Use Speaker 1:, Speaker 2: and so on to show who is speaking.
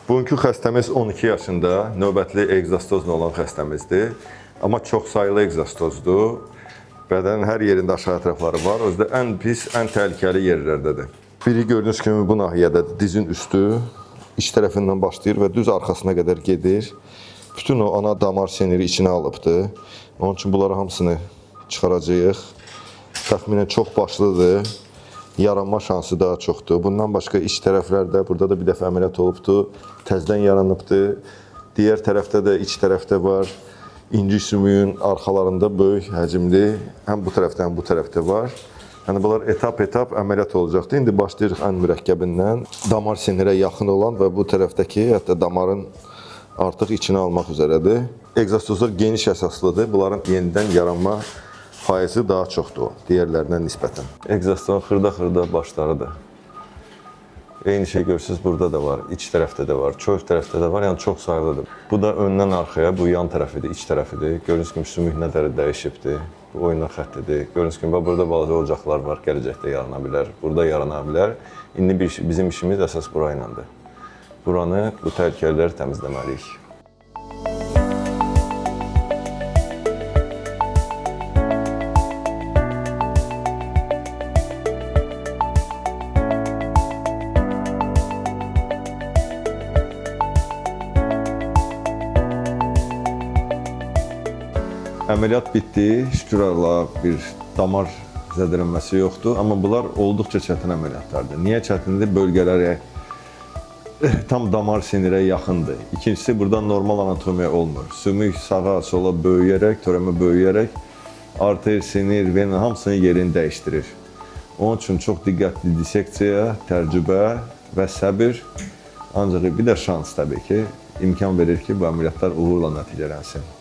Speaker 1: Bugünkü xəstəmiz 12 yaşında, növbətli egzostozla olan xəstəmizdir. Amma çox sayılı egzostozdur. Bədənin hər yerində aşağı tərəfləri var. Özdə ən pis, ən təhlükəli yerlərdədir. Biri gördüyünüz kimi bu nahiyədədir, dizin üstü. İç tərəfindən başlayır və düz arxasına qədər gedir. Bütün o ana damar siniri içinə alıbdır. Onun üçün bunları hamısını çıxaracağıq. Təxminən çox başlıdır. Yaranma şansı daha çoxdur. Bundan başqa iç tərəflərdə, burada da bir dəfə əməliyyat olubdur. Təzədən yaranıbdır. Digər tərəfdə də, iç tərəfdə var. İnci sümüyün arxalarında böyük həcmli, həm bu tərəfdə, həm bu tərəfdə var. Yəni bunlar etap-etap əməliyyat olacaqdır. İndi başlayırıq ən mürəkkəbindən. Damar sinirə yaxın olan və bu tərəfdəki, hətta damarın artıq içine almaq üzrədir. Egzostozlar geniş əsaslıdır. Bunların yenidən yaranma faizi daha çoxdur digərlərinə nisbətən. Egzostozun xırda-xırda başlarıdır. Eyni şey görürsünüz, burada da var, iç tərəfdə də var, kök tərəfdə də var, yəni çox sayılıdır. Bu da öndən arxaya, bu yan tərəfidir, iç tərəfidir. Gördüyünüz kimi sümük nə dərə dəyişibdir. Bu oyundan xəttidir. Gördüyünüz kimi burada balaca olacaqlar var, gələcəkdə yarana bilər, burada yarana bilər. İndi bizim işimiz əsas bura ilədir. Buranı, bu təhlükələri təmizləməliyik. Əməliyyat bitdi, şükür Allaha bir damar zədələnməsi yoxdur. Amma bunlar olduqca çətin əməliyyatlardır. Niyə çətindir? Bölgələrə tam damar sinirə yaxındır. İkincisi, burada normal anatomiya olmur. Sümük sağa, sola böyüyərək, törəmə böyüyərək arter, sinir, vena hamısının yerini dəyişdirir. Onun üçün çox diqqətli disseksiya, təcrübə və səbir, ancaq bir də şans təbii ki, imkan verir ki, bu əməliyyatlar uğurla nəticələnsin.